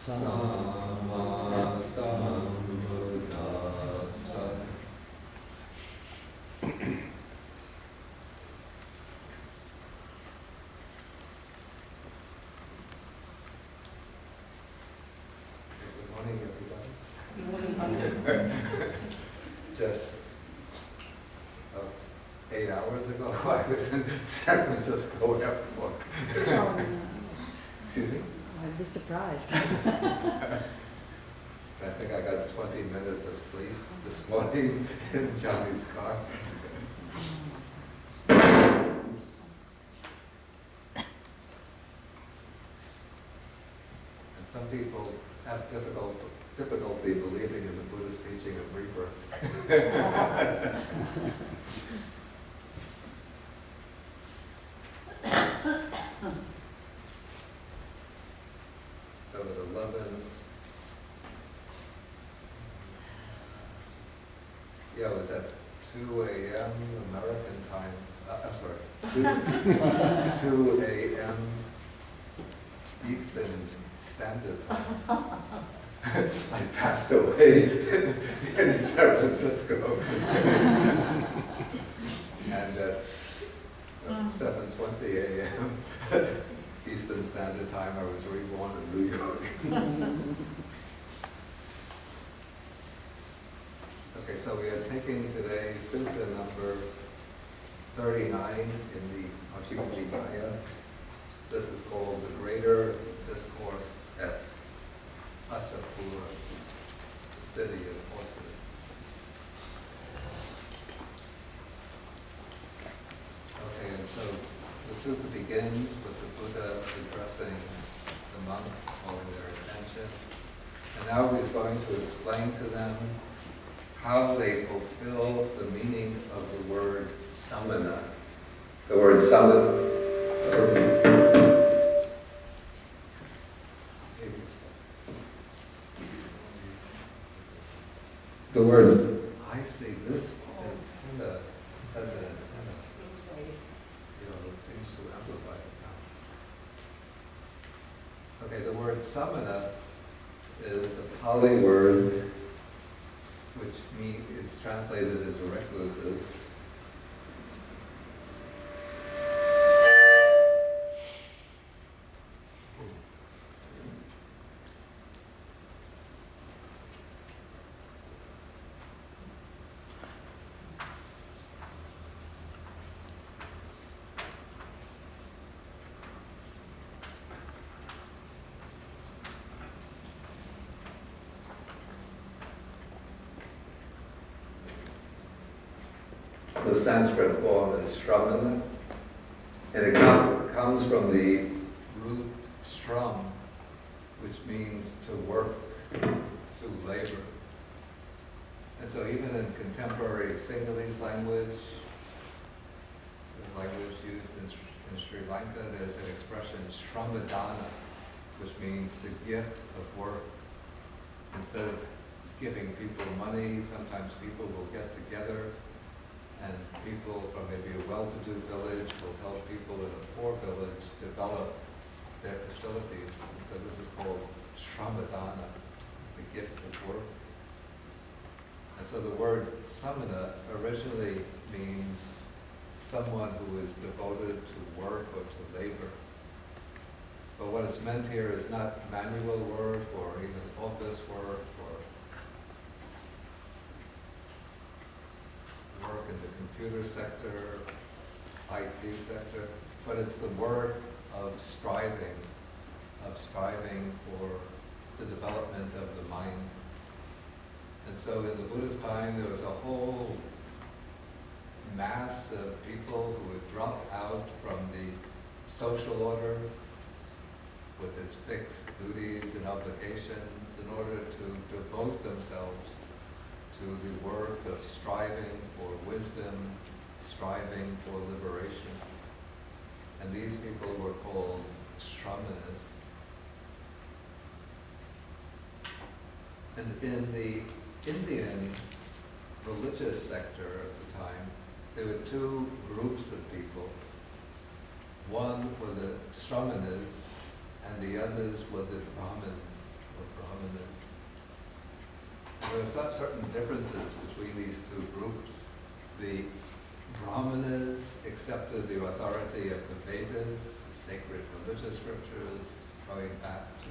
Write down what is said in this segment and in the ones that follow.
morning, everybody. Just 8 hours ago, I was in San Francisco Airport. Oh, no. Excuse me? I'm just surprised. I think I got 20 minutes of sleep this morning in Johnny's car. And some people have difficulty believing in the Buddhist teaching of rebirth. So at 11, yeah, it was at 2 a.m. American time, I'm sorry, 2 a.m. Eastern Standard Time. I passed away in San Francisco. And at 7:20 a.m. Eastern Standard Time, I was reborn in New York. Okay, so we are taking today Sutta number 39 in the Majjhima Nikaya. This is called the Greater Discourse at Maha-Assapura, the city of horses. Okay, and so the sutta begins with the Buddha addressing the monks, calling their attention. And now he's going to explain to them how they fulfill the meaning of the word samana. The word samana. The words, I see this antenna, says an antenna. Looks like it. You know, it seems to amplify the sound. Okay, the word samana is a Pali word which is translated as recluses. The Sanskrit form is shramana, and it comes from the root shram, which means to work, to labor. And so even in contemporary Sinhalese language, the language used in Sri Lanka, there's an expression shramadana, which means the gift of work. Instead of giving people money, sometimes people will get together and people from maybe a well-to-do village will help people in a poor village develop their facilities. And so this is called shramadana, the gift of work. And so the word samana originally means someone who is devoted to work or to labor. But what is meant here is not manual work or even office work or work in the computer sector, IT sector, but it's the work of striving for the development of the mind. And so in the Buddha's time, there was a whole mass of people who would drop out from the social order with its fixed duties and obligations in order to devote themselves to the work of striving for wisdom, striving for liberation. And these people were called shramanas. And in the Indian religious sector of the time, there were two groups of people. One were the shramanas, and the others were the Brahmins, or Brahmanas. There are some certain differences between these two groups. The Brahmanas accepted the authority of the Vedas, the sacred religious scriptures, going back to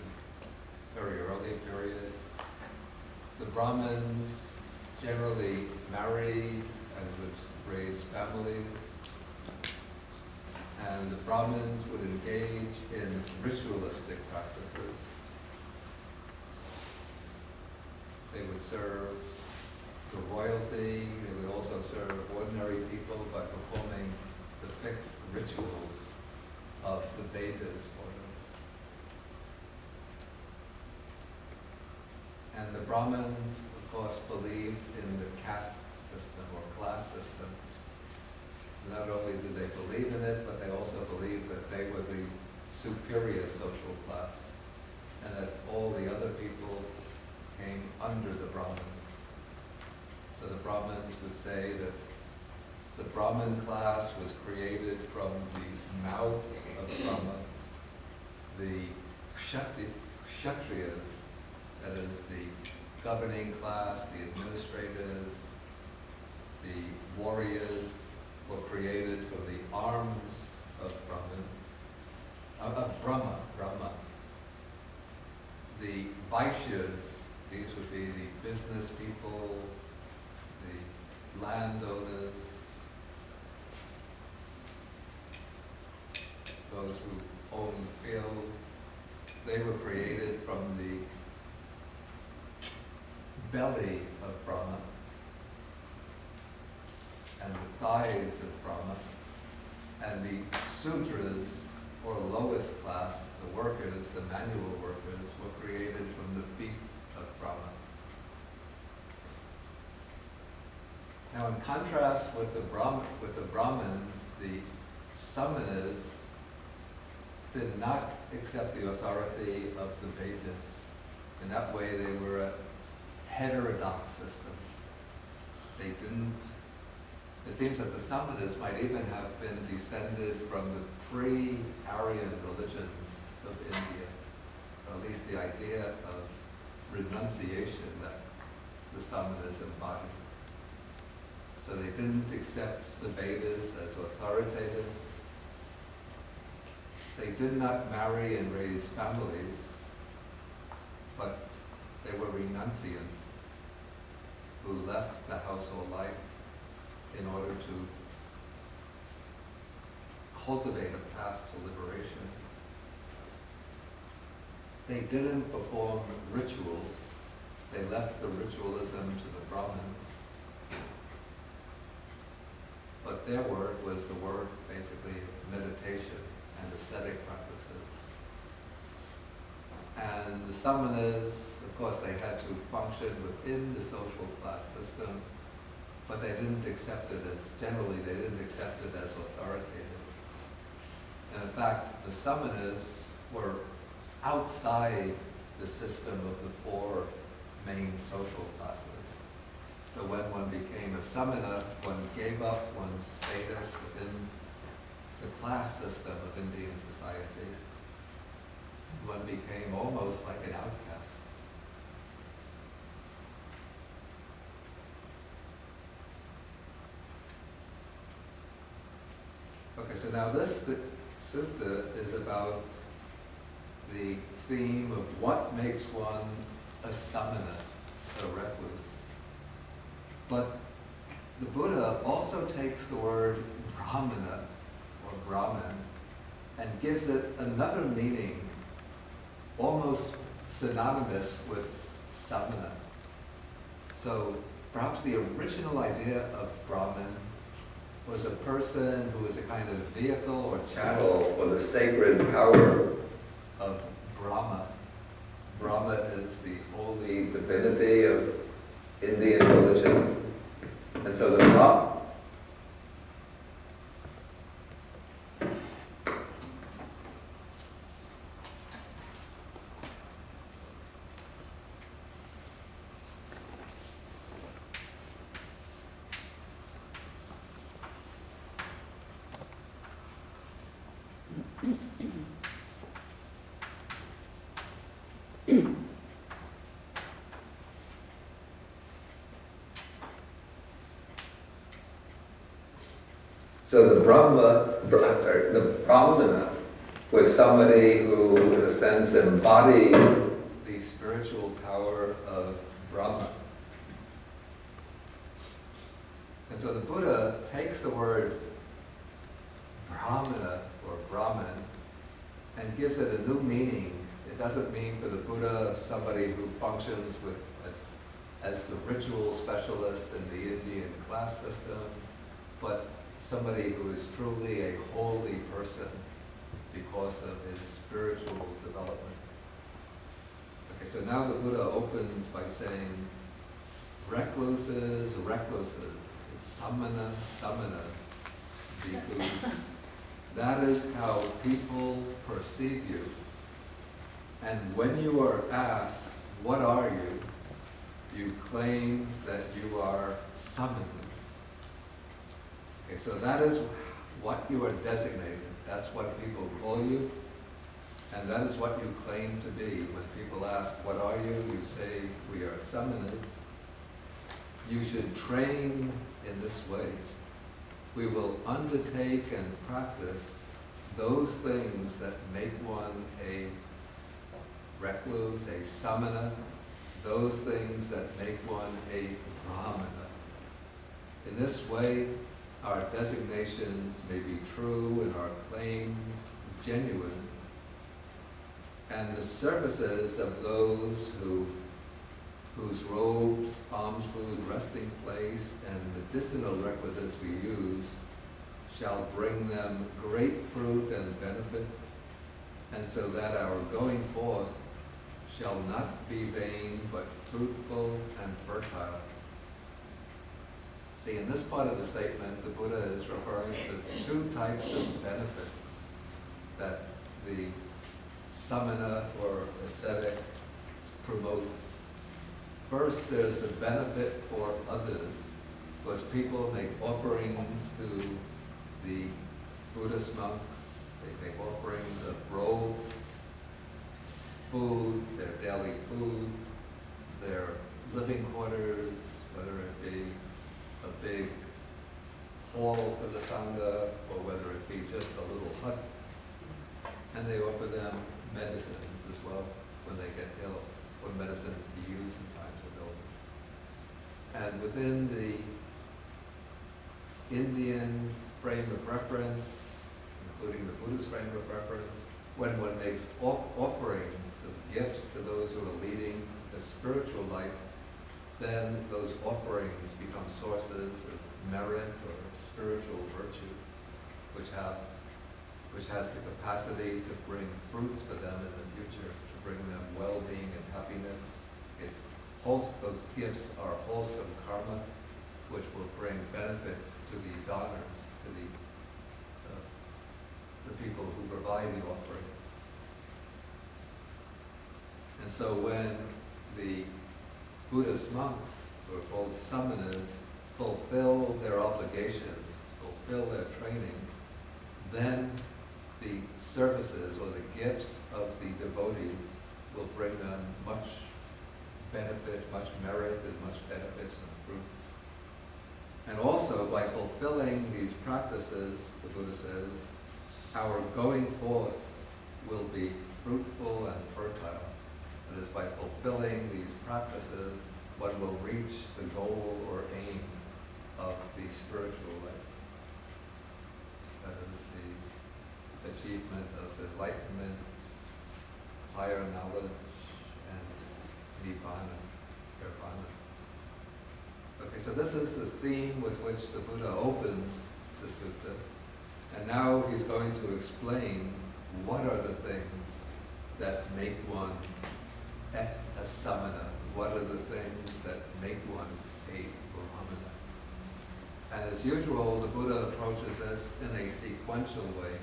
a very early period. The Brahmins generally married and would raise families. And the Brahmins would engage in ritualistic practices. They would serve the royalty, they would also serve ordinary people by performing the fixed rituals of the Vedas for them. And the Brahmins, of course, believed in the caste system or class system. Not only did they believe in it, but they also believed that they were the superior social class and that all the other people came under the Brahmins. So the Brahmins would say that the Brahmin class was created from the mouth of Brahma. The Kshatriyas, that is the governing class, the administrators, the warriors, were created from the arms of Brahma. The Vaishyas, these would be the business people, the landowners, those who own the fields. They were created from the belly of Brahma and the thighs of Brahma, and the Sudras, or lowest class, the workers, the manual workers, were created from the feet of Brahma. Now, in contrast with the Brahmins, the samanas did not accept the authority of the Vedas. In that way, they were a heterodox system. They didn't. It seems that the samanas might even have been descended from the pre-Aryan religions of India, or at least the idea of renunciation that the samanas embodied. So they didn't accept the Vedas as authoritative. They did not marry and raise families, but they were renunciants who left the household life in order to cultivate a path to liberation. They didn't perform rituals. They left the ritualism to the Brahmins. But their work was the work, basically, of meditation and ascetic practices. And the samanas, of course, they had to function within the social class system, but they didn't accept it as, generally, they didn't accept it as authoritative. And in fact, the samanas were outside the system of the four main social classes. So when one became a samana, one gave up one's status within the class system of Indian society. One became almost like an outcast. Okay, so now this sutta is about the theme of what makes one a samana, a recluse. But the Buddha also takes the word brahmana, or Brahman, and gives it another meaning, almost synonymous with samana. So perhaps the original idea of Brahman was a person who was a kind of vehicle or channel for the sacred power of Brahma. Brahma is the holy divinity of Indian religion. And so the Brahma, So the Brahmana was somebody who, in a sense, embodied the spiritual power of Brahma. And so the Buddha takes the word Brahmana or Brahman and gives it a new meaning. It doesn't mean for the Buddha somebody who functions as the ritual specialist in the Indian class system, but somebody who is truly a holy person because of his spiritual development. Okay, so now the Buddha opens by saying, recluses, samana, bhikkhu. That is how people perceive you. And when you are asked, what are you? You claim that you are samanas. Okay, so that is what you are designated. That's what people call you. And that is what you claim to be. When people ask, what are you? You say, we are samanas. You should train in this way. We will undertake and practice those things that make one a recluse, a samana, those things that make one a brahmana. In this way, our designations may be true and our claims genuine, and the services of those whose robes, alms food, resting place, and medicinal requisites we use shall bring them great fruit and benefit, and so that our going forth shall not be vain, but fruitful and fertile. See, in this part of the statement, the Buddha is referring to two types of benefits that the samana or ascetic promotes. First, there's the benefit for others, because people make offerings to the Buddhist monks. They make offerings of robes, food, their daily food, their living quarters, whether it be a big hall for the Sangha or whether it be just a little hut. And they offer them medicines as well when they get ill, or medicines to use in times of illness. And within the Indian frame of reference, including the Buddhist frame of reference, when one makes offerings of gifts to those who are leading a spiritual life, then those offerings become sources of merit or of spiritual virtue, which has the capacity to bring fruits for them in the future, to bring them well-being and happiness. Those gifts are wholesome karma, which will bring benefits to the donors, to the people who provide the offerings. And so when the Buddhist monks, who are called samanas, fulfill their obligations, fulfill their training, then the services or the gifts of the devotees will bring them much benefit, much merit, and much benefits and fruits. And also, by fulfilling these practices, the Buddha says, our going forth will be fruitful and fertile. That is, by fulfilling these practices, one will reach the goal or aim of the spiritual life. That is the achievement of enlightenment, higher knowledge, and nibbana, nirvana. Okay, so this is the theme with which the Buddha opens the sutta. And now he's going to explain what are the things that make one a samana, what are the things that make one a brahmana. And as usual, the Buddha approaches this in a sequential way,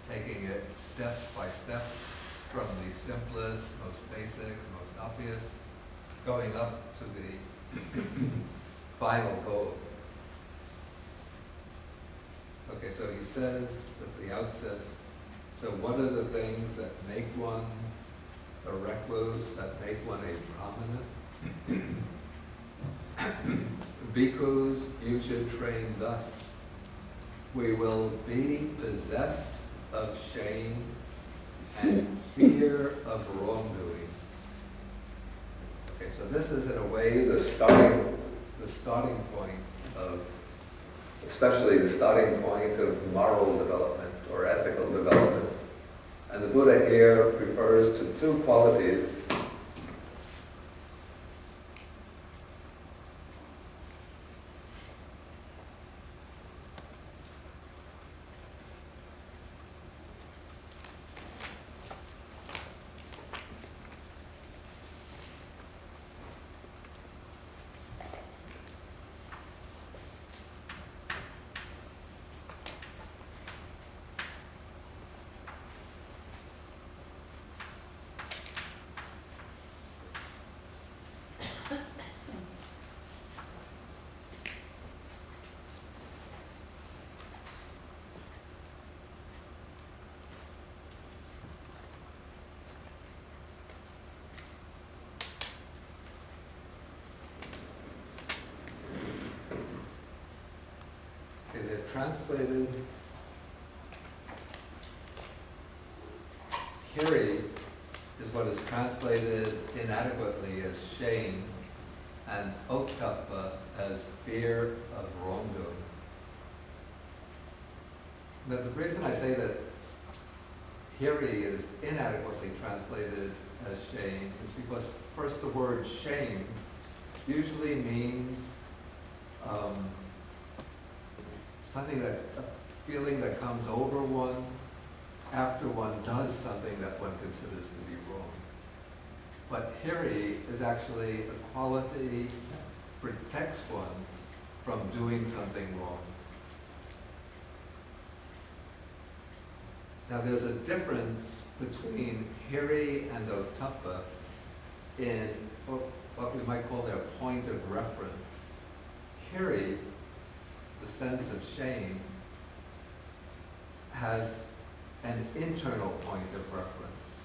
taking it step by step from the simplest, most basic, most obvious, going up to the final goal. Okay, so he says at the outset, so what are the things that make one a recluse, that make one a brahmana? Bhikkhus, you should train thus. we will be possessed of shame and fear of wrongdoing. Okay, so this is in a way the starting point of, especially the starting point of moral development or ethical development. And the Buddha here refers to two qualities. They're translated. Hiri is what is translated inadequately as shame, and ottappa as fear of wrongdoing. Now, the reason I say that hiri is inadequately translated as shame is because, first, the word shame usually means something that, a feeling that comes over one after one does something that one considers to be wrong. But hiri is actually a quality that protects one from doing something wrong. Now there's a difference between hiri and ottappa in what we might call their point of reference. Hiri, the sense of shame, has an internal point of reference.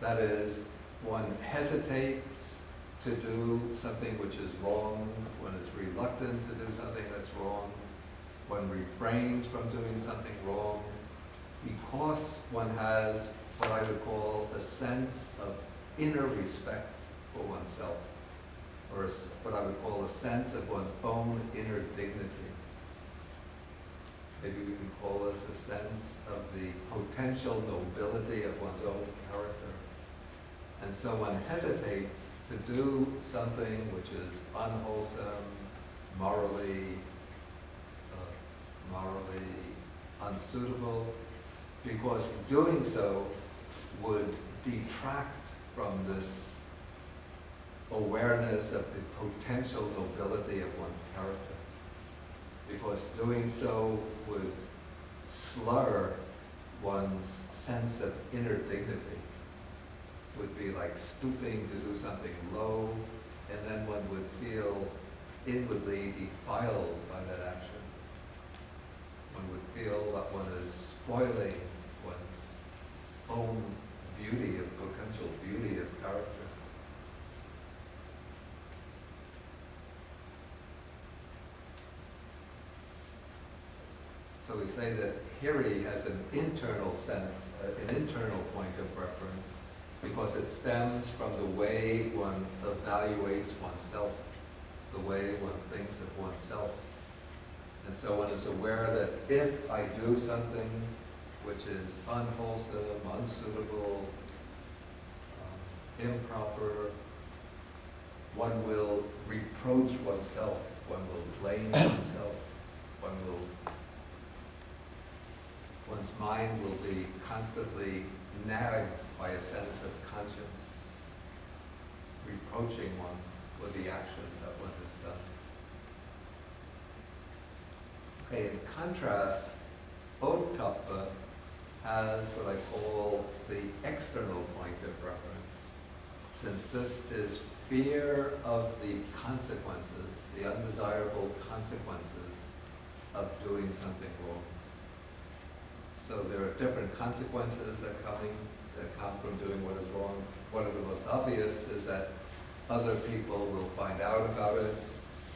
That is, one hesitates to do something which is wrong, one is reluctant to do something that's wrong, one refrains from doing something wrong, because one has what I would call a sense of inner respect for oneself, or what I would call a sense of one's own inner dignity. Maybe we can call this a sense of the potential nobility of one's own character. And so one hesitates to do something which is unwholesome, morally unsuitable, because doing so would detract from this awareness of the potential nobility of one's character. Because doing so would slur one's sense of inner dignity. Would be like stooping to do something low, and then one would feel inwardly defiled by that action. One would feel that one is spoiling one's own beauty, of potential beauty of character. So we say that hiri has an internal sense, an internal point of reference, because it stems from the way one evaluates oneself, the way one thinks of oneself. And so one is aware that if I do something which is unwholesome, unsuitable, improper, one will reproach oneself, one will blame oneself, one's mind will be constantly nagged by a sense of conscience, reproaching one for the actions that one has done. Okay, in contrast, ottappa has what I call the external point of reference, since this is fear of the consequences, the undesirable consequences of doing something wrong. So there are different consequences that come from doing what is wrong. One of the most obvious is that other people will find out about it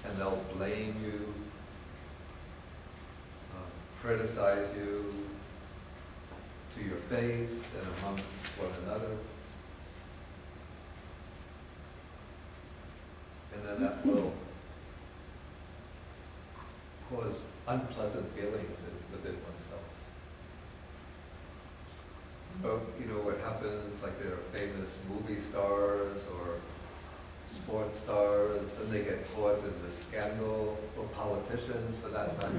and they'll blame you. criticize you to your face and amongst one another. And then that will cause unpleasant feelings within oneself. But you know what happens, like there are famous movie stars or sports stars, and they get caught in the scandal, or politicians for that matter.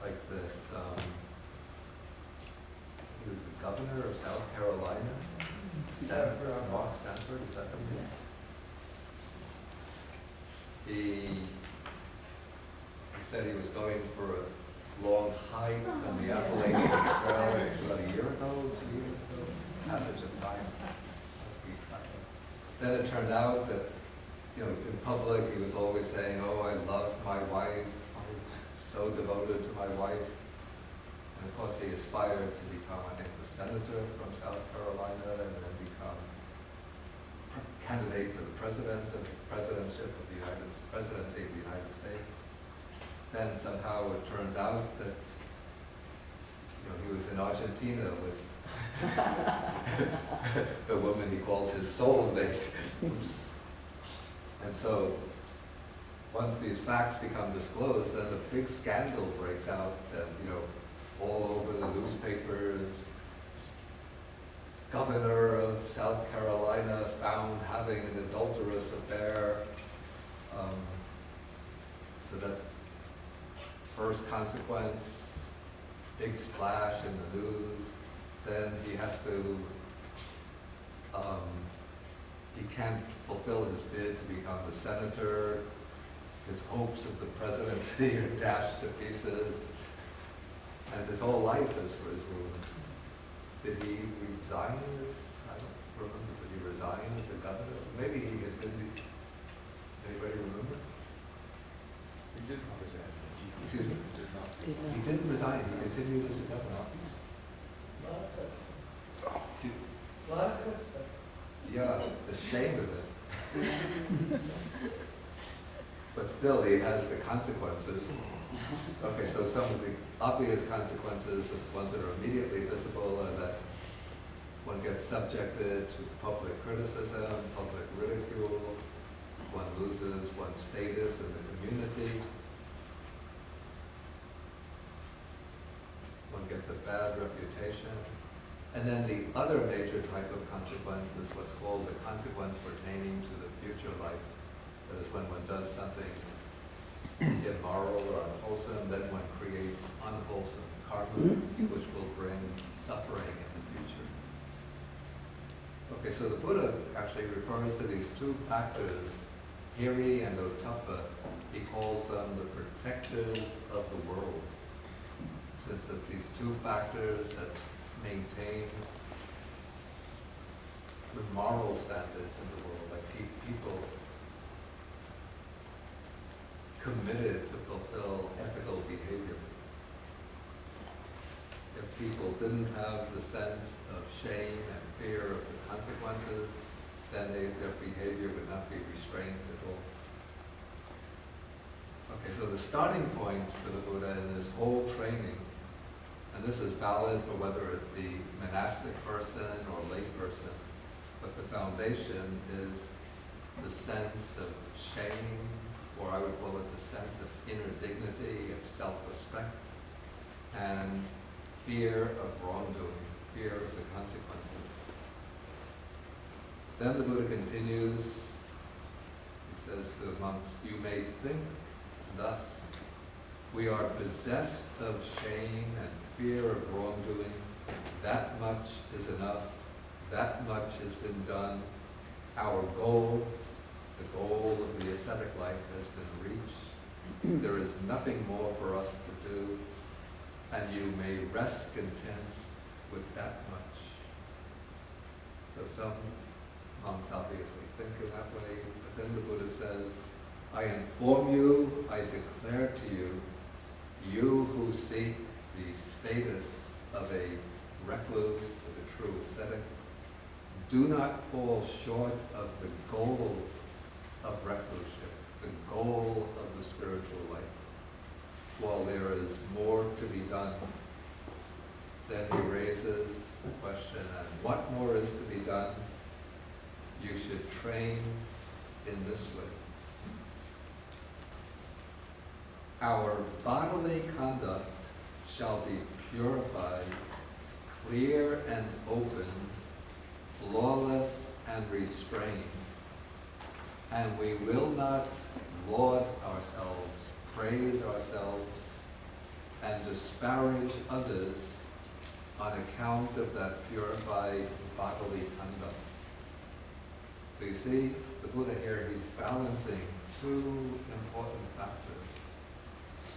Like this, he was the governor of South Carolina, Mark Sanford, is that his name? He said he was going for a long hike on the Appalachian Trail about a year ago, 2 years ago, passage of time. Then it turned out that, you know, in public he was always saying, oh, I love my wife, I'm so devoted to my wife. And of course he aspired to become, I think, the senator from South Carolina and then become candidate for the presidency of the United States. Then somehow it turns out that, you know, he was in Argentina with the woman he calls his soulmate. And so once these facts become disclosed, then the big scandal breaks out, and you know, all over the newspapers, governor of South Carolina found having an adulterous affair. So that's first consequence, big splash in the news. Then he has to, he can't fulfill his bid to become a senator. His hopes of the presidency are dashed to pieces. And his whole life is ruined. Did he resign as, I don't remember, did he resign as a governor? Maybe he had been, anybody remember? He did not resign. Excuse me? He did not. He didn't resign, he continued as a governor. Yeah, the shame of it. But still, he has the consequences. Okay, so some of the obvious consequences, the ones that are immediately visible, are that one gets subjected to public criticism, public ridicule, one loses one's status in the community, one gets a bad reputation. And then the other major type of consequence is what's called the consequence pertaining to the future life. That is when one does something immoral or unwholesome, then one creates unwholesome karma, which will bring suffering in the future. Okay, so the Buddha actually refers to these two factors, hiri and ottappa. He calls them the protectors of the world, since it's these two factors that maintain the moral standards in the world, like people committed to fulfill ethical behavior. If people didn't have the sense of shame and fear of the consequences, then their behavior would not be restrained at all. Okay, so the starting point for the Buddha in this whole training, and this is valid for whether it be monastic person or lay person, but the foundation is the sense of shame, or I would call it the sense of inner dignity, of self-respect, and fear of wrongdoing, fear of the consequences. Then the Buddha continues, he says to the monks, you may think thus, we are possessed of shame and fear of wrongdoing, that much is enough, that much has been done, our goal, the goal of the ascetic life has been reached, there is nothing more for us to do, and you may rest content with that much. So some monks obviously think in that way, but then the Buddha says, I inform you, I declare to you, you who seek the status of a recluse, of a true ascetic, do not fall short of the goal of recluseship. the goal of the spiritual life. While there is more to be done, then he raises the question, and what more is to be done? You should train in this way. Our bodily conduct shall be purified, clear and open, flawless and restrained, and we will not laud ourselves, praise ourselves, and disparage others on account of that purified bodily conduct. So you see, the Buddha here, he's balancing two important factors.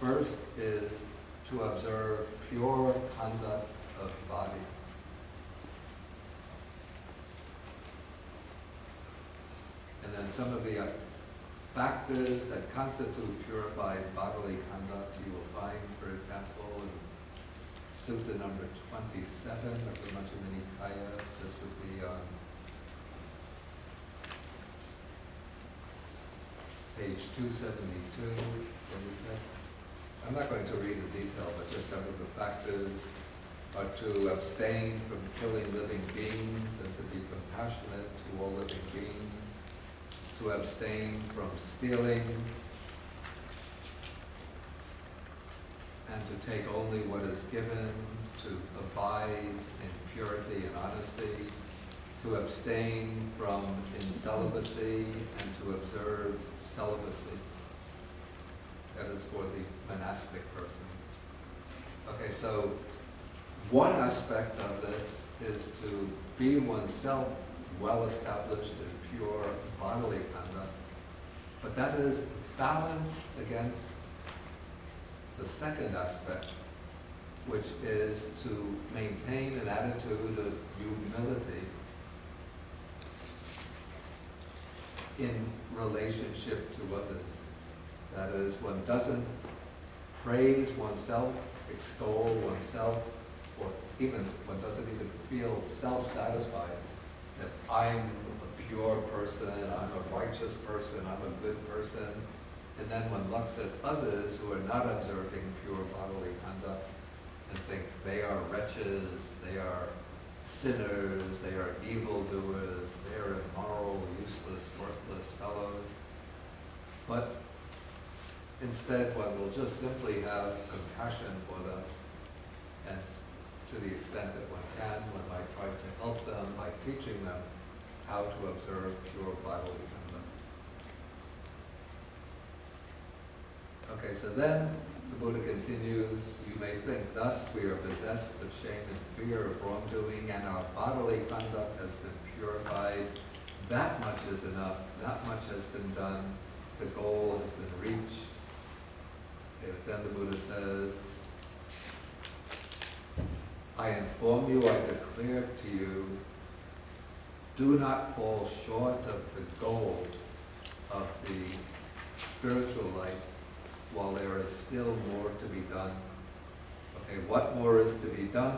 First is to observe pure conduct of body. And then some of the factors that constitute purified bodily conduct you will find, for example, in Sutta number 27 of the Majjhima Nikaya. This would be on page 272 in the text. I'm not going to read the detail, but just some of the factors are to abstain from killing living beings and to be compassionate to all living beings, to abstain from stealing, and to take only what is given, to abide in purity and honesty, to abstain from incelibacy, and to observe celibacy. That is for the monastic person. Okay, so one aspect of this is to be oneself well established in pure bodily conduct, but that is balanced against the second aspect, which is to maintain an attitude of humility in relationship to others. That is, one doesn't praise oneself, extol oneself, or even one doesn't even feel self-satisfied that I'm a pure person, I'm a righteous person, I'm a good person. And then one looks at others who are not observing pure bodily conduct and think they are wretches, they are sinners, they are evildoers, they are immoral, useless, worthless fellows. But instead, one will just simply have compassion for them, and to the extent that one can, one might try to help them by teaching them how to observe pure bodily conduct. Okay, so then the Buddha continues, you may think, thus we are possessed of shame and fear of wrongdoing, and our bodily conduct has been purified. That much is enough, that much has been done, the goal has been reached. Then the Buddha says, I inform you, I declare to you, do not fall short of the goal of the spiritual life while there is still more to be done. Okay, what more is to be done?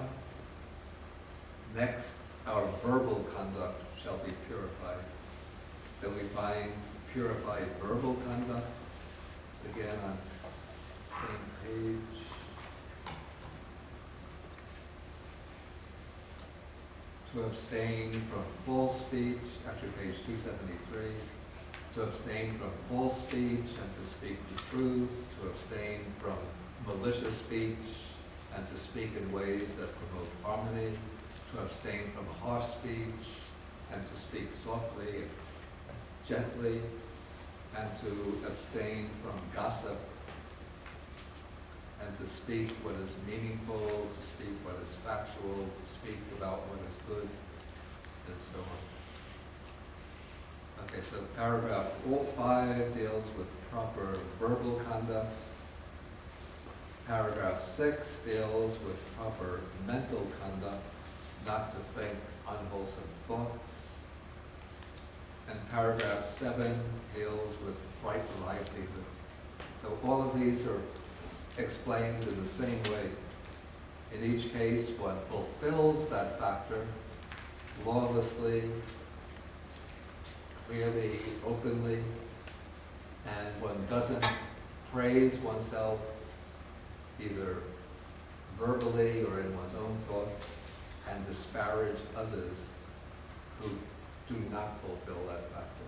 Next, our verbal conduct shall be purified. Then we find purified verbal conduct, again on same page. To abstain from false speech, actually page 273. To abstain from false speech and to speak the truth. To abstain from malicious speech and to speak in ways that promote harmony. To abstain from harsh speech and to speak softly and gently. And to abstain from gossip, and to speak what is meaningful, to speak what is factual, to speak about what is good, and so on. Okay, so paragraph 5 deals with proper verbal conduct. Paragraph 6 deals with proper mental conduct, not to think unwholesome thoughts. And paragraph 7 deals with right livelihood. So all of these are explained in the same way. In each case, one fulfills that factor flawlessly, clearly, openly, and one doesn't praise oneself either verbally or in one's own thoughts, and disparage others who do not fulfill that factor.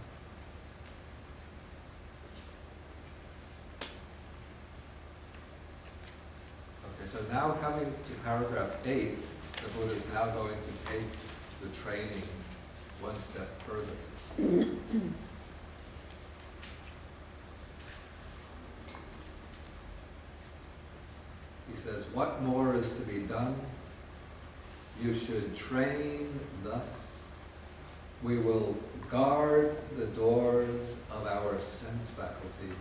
Okay, so now coming to paragraph 8, the Buddha is now going to take the training one step further. He says, what more is to be done? You should train thus. We will guard the doors of our sense faculties.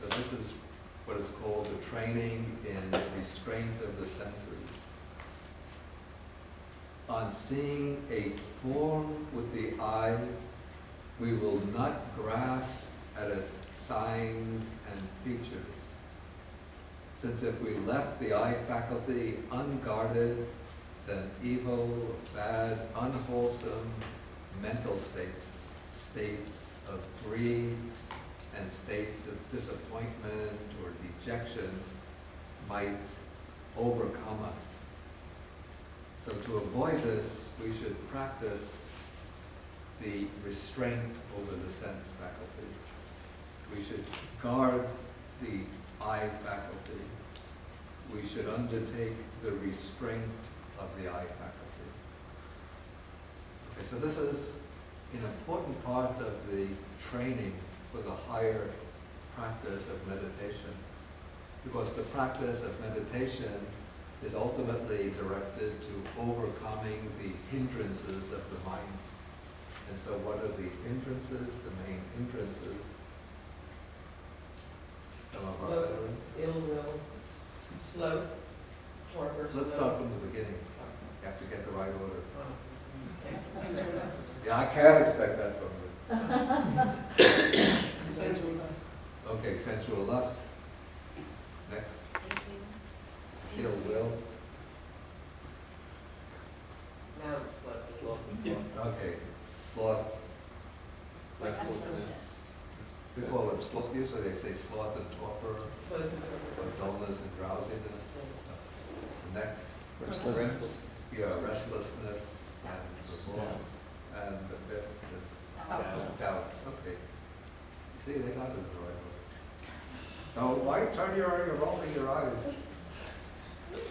So this is what is called the training in restraint of the senses. On seeing a form with the eye, we will not grasp at its signs and features. Since if we left the eye faculty unguarded, then evil, bad, unwholesome mental states, states of greed, and states of disappointment or dejection might overcome us. So to avoid this, we should practice the restraint over the sense faculty. We should guard the eye faculty. We should undertake the restraint of the eye faculty. Okay, so this is an important part of the training for the higher practice of meditation, because the practice of meditation is ultimately directed to overcoming the hindrances of the mind. And so what are the hindrances, the main hindrances? Some of our veterans. Ill will, slow, torpor. Let's start from the beginning. You have to get the right order. Sensualness. Yeah, I can't expect that from you. Sensualness. Okay, sensual lust. Next. Ill will. Now it's slow. Okay, sloth. Restlessness. We call it sloth. Usually they say sloth and torpor, Slow and or torpor. dullness and drowsiness. Next. Restlessness. Yeah, restlessness and remorse. And the fifth is doubt. Okay. See, they got it in the right way. Now, why turn you're rolling your eyes?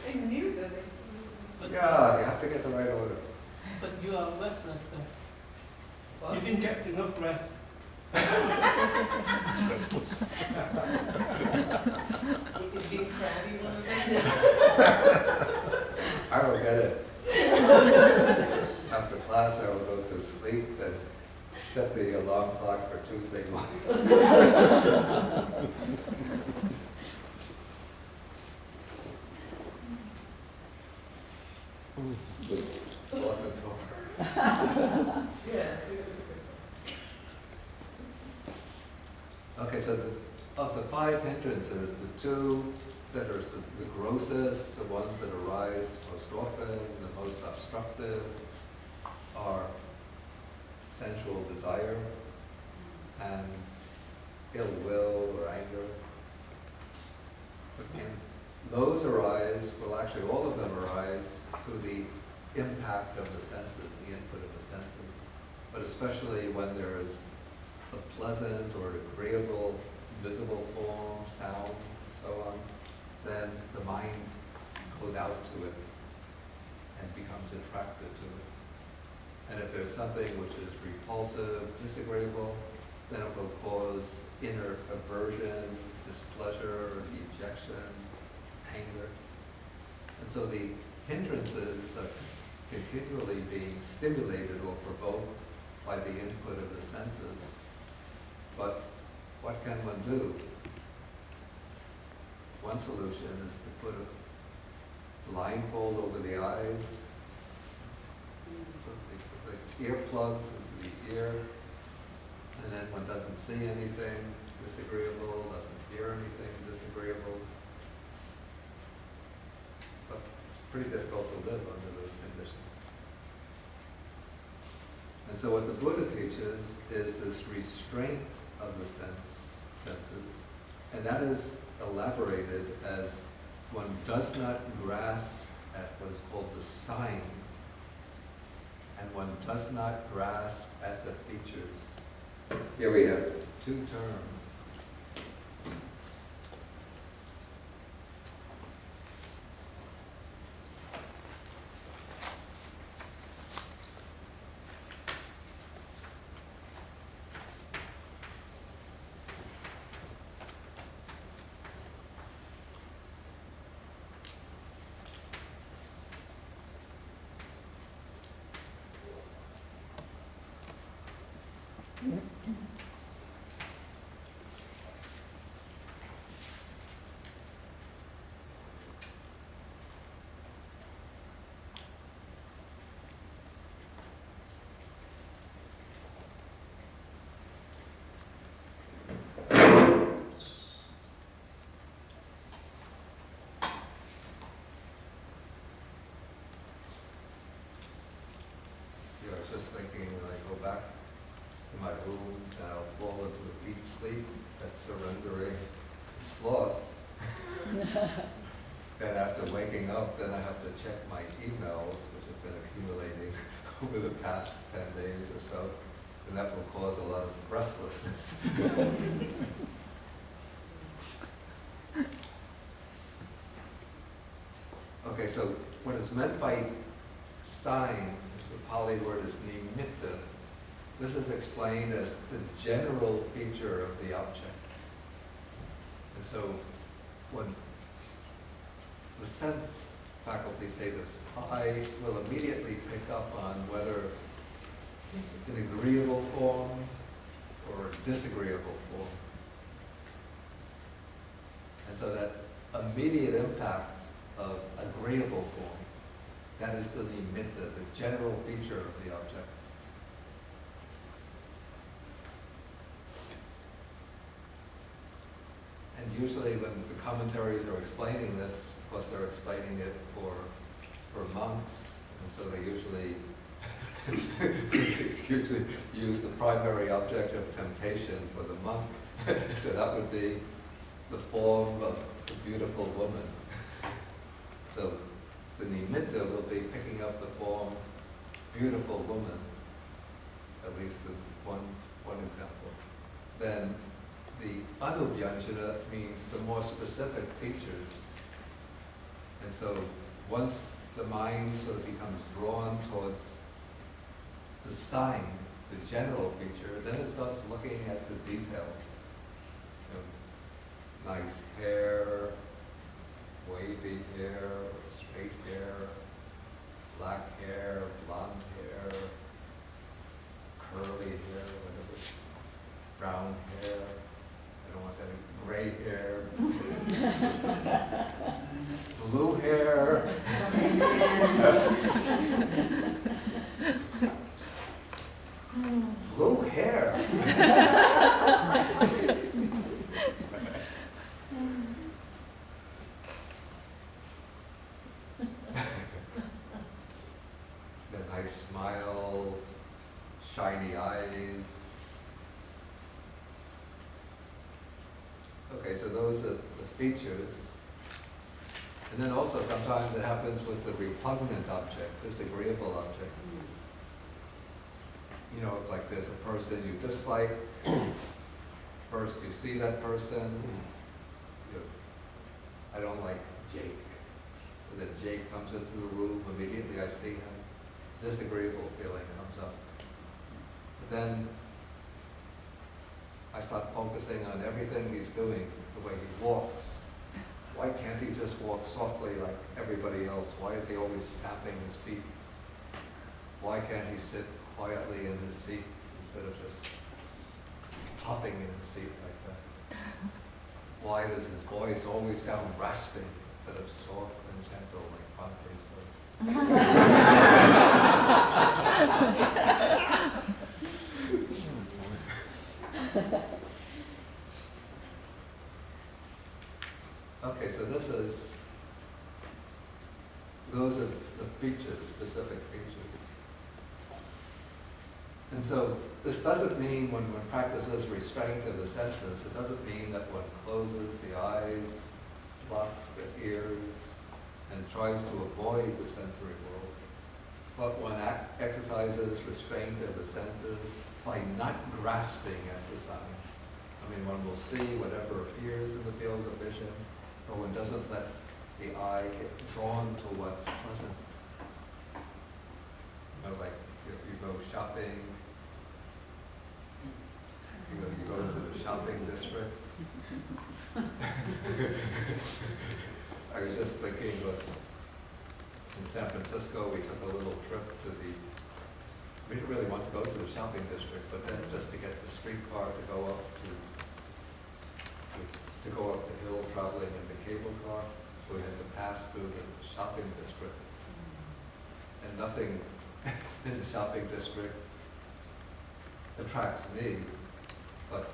I knew that. Yeah, you have to get the right order. But you are restlessness. What? You didn't get enough rest. It's restless. Is being crabby one of them? I will get it. After class, I will go to sleep and set the alarm clock for Tuesday morning. Sloth and torpor. Yes, it was a good Okay, so of the 5 hindrances, the 2 that are the grossest, the ones that arise most often, the most obstructive, are sensual desire and ill will or anger. And those arise, well actually all of them arise through the impact of the senses, the input of the senses. But especially when there is a pleasant or agreeable visible form, sound, and so on, then the mind goes out to it and becomes attracted to it. And if there's something which is repulsive, disagreeable, then it will cause inner aversion, displeasure, dejection, anger. And so the hindrances are continually being stimulated or provoked by the input of the senses. But what can one do? One solution is to put a blindfold over the eyes, put the earplugs into the ear, and then one doesn't see anything disagreeable, doesn't hear anything disagreeable. But it's pretty difficult to live under those conditions. And so what the Buddha teaches is this restraint of the senses, and that is elaborated as one does not grasp at what is called the sign, and one does not grasp at the features. Here we have two terms. I was just thinking when I go back to my room and I'll fall into a deep sleep, that's surrendering to sloth. And after waking up, then I have to check my emails, which have been accumulating over the past 10 days or so, and that will cause a lot of restlessness. Okay, so what is meant by sign, the Pali word is nimitta. This is explained as the general feature of the object. And so when the sense faculty say this, I will immediately pick up on whether it's an agreeable form or a disagreeable form. And so that immediate impact of agreeable form, that is the nimitta, the general feature of the object. And usually when the commentaries are explaining this, of course they're explaining it for monks, and so they usually, please excuse me, use the primary object of temptation for the monk. So that would be the form of a beautiful woman. So the nimitta will be picking up the form beautiful woman, at least the one example. Then the anubhyanjana means the more specific features. And so once the mind sort of becomes drawn towards the sign, the general feature, then it starts looking at the details. You know, nice hair, wavy hair, straight hair, black hair, blonde hair, curly hair, whatever, brown hair. I don't want any gray hair. Blue hair. Blue hair. The nice smile, shiny eyes. Okay, so those are the features. And then also sometimes it happens with the repugnant object, disagreeable object. You know, if like there's a person you dislike, first you see that person, I don't like Jake. So then Jake comes into the room, immediately I see him, disagreeable feeling comes up. But then I start focusing on everything he's doing, the way he walks. Why can't he just walk softly like everybody else? Why is he always stamping his feet? Why can't he sit quietly in his seat instead of just hopping in his seat like that? Why does his voice always sound rasping instead of soft and gentle like Bhante's voice? Okay, so those are the features, specific features. And so this doesn't mean when one practices restraint of the senses, it doesn't mean that one closes the eyes, blocks the ears, and tries to avoid the sensory world. But one exercises restraint of the senses by not grasping at the signs. I mean, one will see whatever appears in the field of vision, but one doesn't let the eye get drawn to what's pleasant. You know, like if you go shopping, you go to the shopping district. I was just thinking, in San Francisco, we took a little trip to we didn't really want to go to the shopping district, but then just to get the streetcar to go up the hill traveling in the cable car, we had to pass through the shopping district. And nothing in the shopping district attracts me, but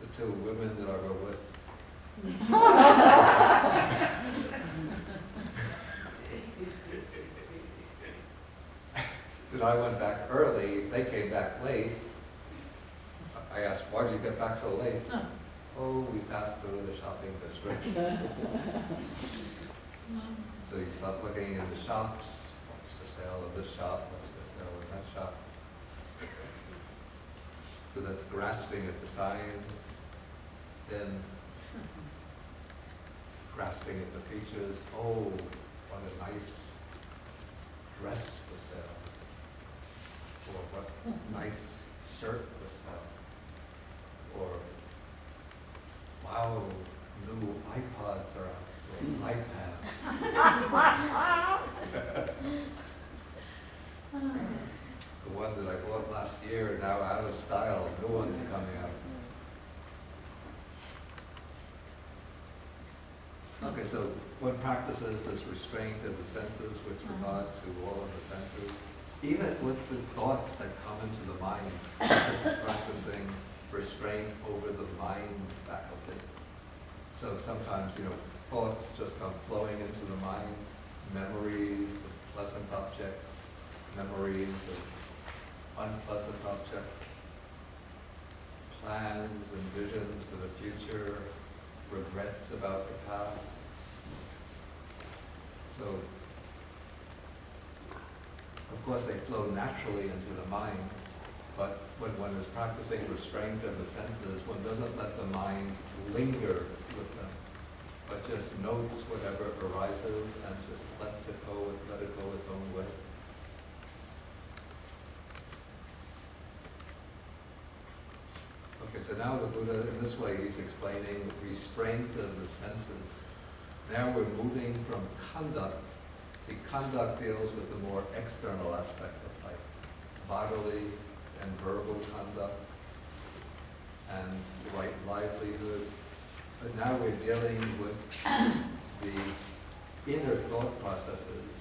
the two women that I were with. Then I went back early, they came back late. I asked, why did you get back so late? Oh, we passed through the shopping district. So you start looking in the shops, what's for sale in this shop, what's for sale in that shop. So that's grasping at the signs, then grasping at the features. Oh, what a nice dress for sale. Or what nice shirt for sale. Or, wow, new iPods are out, or iPads. The one that I bought last year, now out of style, new ones are coming out. Okay, so one practices this restraint of the senses with regard to all of the senses, even with the thoughts that come into the mind. This is practicing restraint over the mind faculty. So sometimes, thoughts just come flowing into the mind, memories of pleasant objects, memories of unpleasant objects, plans and visions for the future, regrets about the past. So, of course, they flow naturally into the mind, but when one is practicing restraint of the senses, one doesn't let the mind linger with them, but just notes whatever arises and just lets it go, let it go its own way. Okay, so now the Buddha, in this way, he's explaining restraint of the senses. Now we're moving from conduct. See, conduct deals with the more external aspect of life, bodily and verbal conduct, and right livelihood. But now we're dealing with the inner thought processes,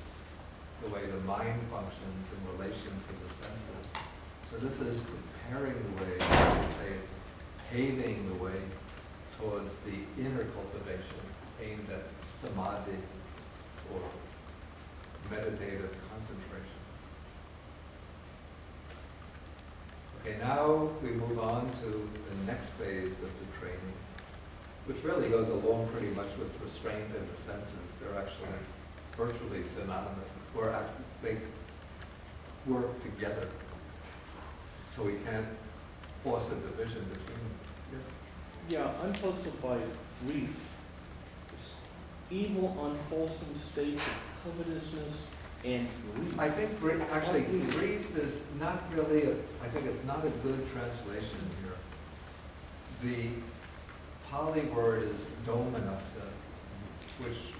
the way the mind functions in relation to the senses. So this is preparing the way, I would say it's paving the way towards the inner cultivation aimed at samadhi, or meditative concentration. Okay, now we move on to the next phase of the training, which really goes along pretty much with restraint in the senses. They're actually virtually synonymous, they work together. So we can't force a division between them. Yes? Yeah, unjustified grief. It's evil, unwholesome states of covetousness and grief. I think grief is not really I think it's not a good translation here. The Pali word is domanassa, which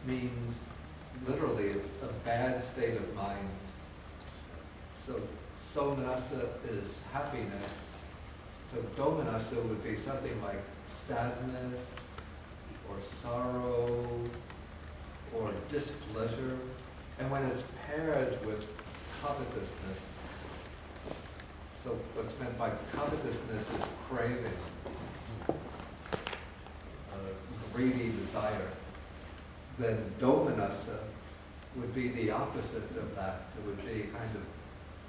means literally it's a bad state of mind. So somanassa is happiness. So domanassa would be something like sadness or sorrow or displeasure. And when it's paired with covetousness, so what's meant by covetousness is craving, greedy desire. Then domanassa would be the opposite of that. It would be kind of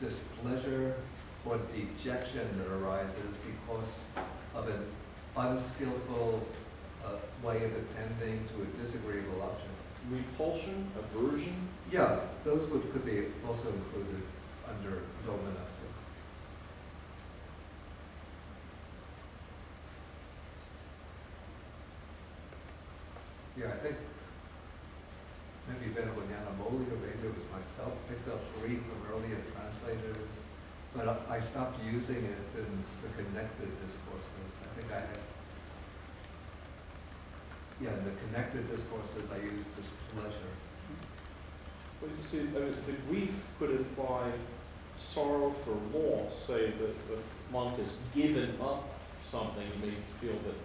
displeasure or dejection that arises because of an unskillful way of attending to a disagreeable object. Repulsion, aversion, Yeah, those could be also included under dominus. Yeah, I think maybe Venerable Yanamoli, or maybe it was myself, picked up grief from earlier translators, but I stopped using it in the connected discourses. I think I had, in the connected discourses I used displeasure. well, you see, I mean, the grief could imply sorrow for loss, say that the monk has given up something, he may feel that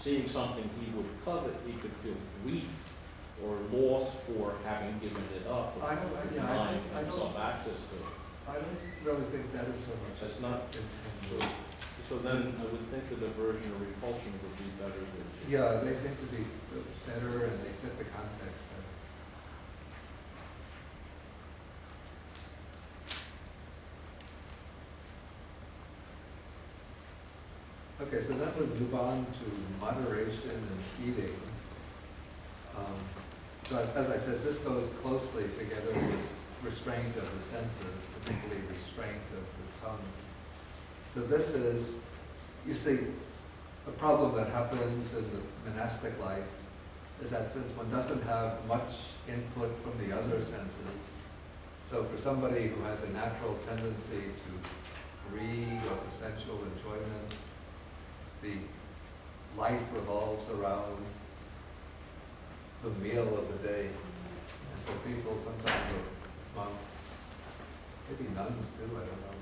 seeing something he would covet, he could feel grief or loss for having given it up, I don't- yeah, denying I don't- himself access to it. I don't really think that is so much. That's not intended. So then I would think that aversion or repulsion would be better than. Yeah, they seem to be better and they fit the context better. Okay, so then we'll move on to moderation and eating. So as I said, this goes closely together with restraint of the senses, particularly restraint of the tongue. So this is, you see, a problem that happens in the monastic life is that since one doesn't have much input from the other senses, so for somebody who has a natural tendency to greed or to sensual enjoyment, the life revolves around the meal of the day. And so people sometimes, like monks, maybe nuns too, I don't know.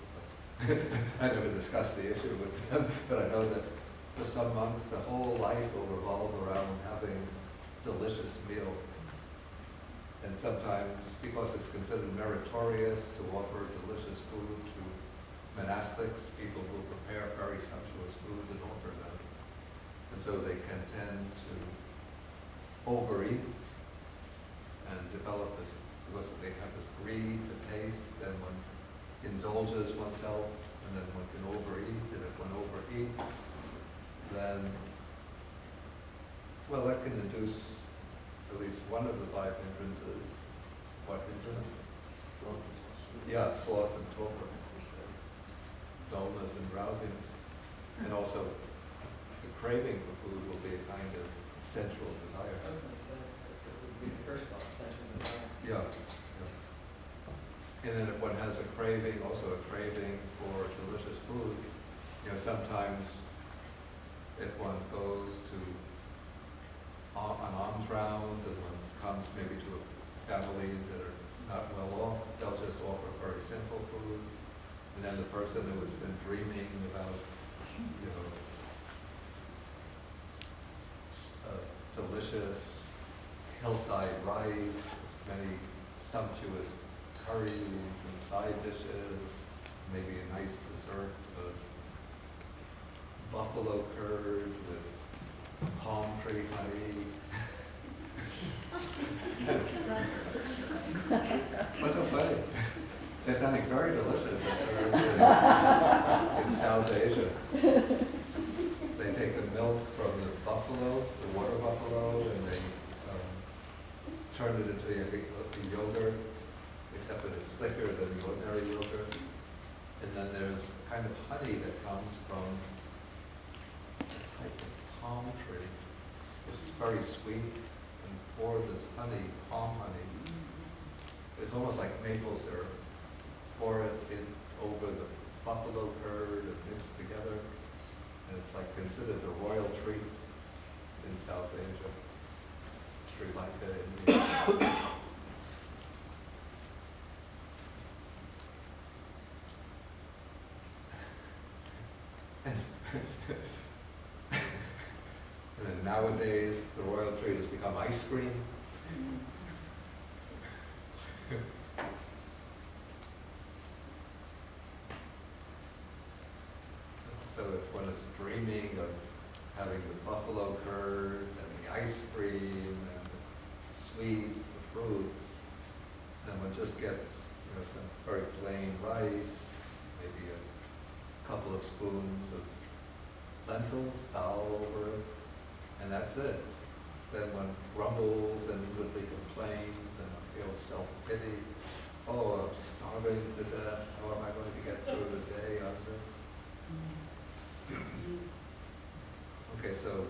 But I never discussed the issue with them, but I know that for some monks, the whole life will revolve around having delicious meal. And sometimes, because it's considered meritorious to offer delicious food to monastics, people will prepare very sumptuous food and offer them. And so they can tend to overeat and develop this, because they have this greed for taste, then one indulges oneself, and then one can overeat, and if one overeats, then, well, that can induce at least one of the 5 hindrances. What hindrance? Yeah, sloth and torpor, dullness and drowsiness, and also the craving for food will be a kind of sensual desire. I was going to say, it would be the first thought, sensual desire. Yeah. And then if one has a craving, also a craving for delicious food, sometimes if one goes to an alms round and one comes maybe to families that are not well off, they'll just offer very simple food. And then the person who has been dreaming about, delicious hillside rice, many sumptuous curries and side dishes, maybe a nice dessert of buffalo curd with palm tree honey. What's so funny? They're sounding very delicious. It's served in South Asia. They take the milk from the buffalo, the water buffalo, and they turn it into a yogurt, except that it's thicker than the ordinary yogurt. And then there's a kind of honey that comes from a type of palm tree, which is very sweet. And pour this honey, palm honey, it's almost like maple syrup. Pour it in over the buffalo curd and mix together. And it's like considered a royal treat in South Asia, Sri Lanka, India. And then nowadays, the royal treat has become ice cream. So if one is dreaming of having the buffalo curd and the ice cream and the sweets, the fruits, then one just gets some very plain rice, maybe a couple of spoons of lentils, dal over it, and that's it. Then one grumbles and inwardly complains and feels self-pity. Oh, I'm starving to death. How am I going to get through the day on this? Okay, so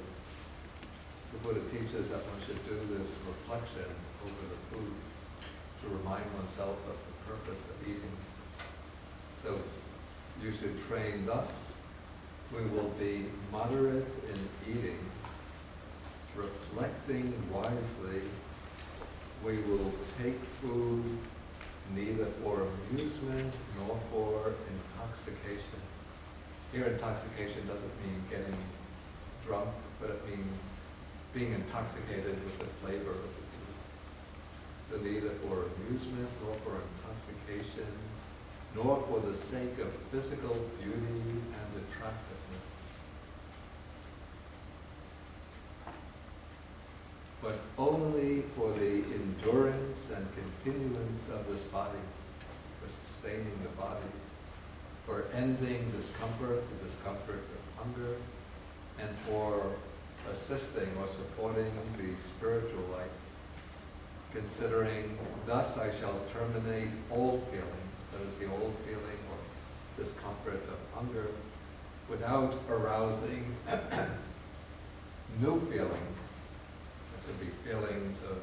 the Buddha teaches that one should do this reflection over the food to remind oneself of the purpose of eating. So you should train thus. We will be moderate in eating, reflecting wisely. We will take food neither for amusement nor for intoxication. Here, intoxication doesn't mean getting drunk, but it means being intoxicated with the flavor of the food. So neither for amusement nor for intoxication, nor for the sake of physical beauty and attractiveness, but only for the endurance and continuance of this body, for sustaining the body, for ending discomfort, the discomfort of hunger, and for assisting or supporting the spiritual life, considering, thus I shall terminate old feelings, that is the old feeling or discomfort of hunger, without arousing new feelings. There could be feelings of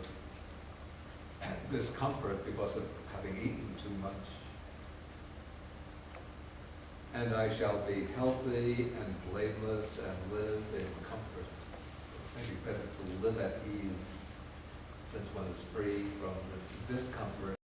discomfort because of having eaten too much. And I shall be healthy and blameless and live in comfort. Maybe better to live at ease, since one is free from the discomfort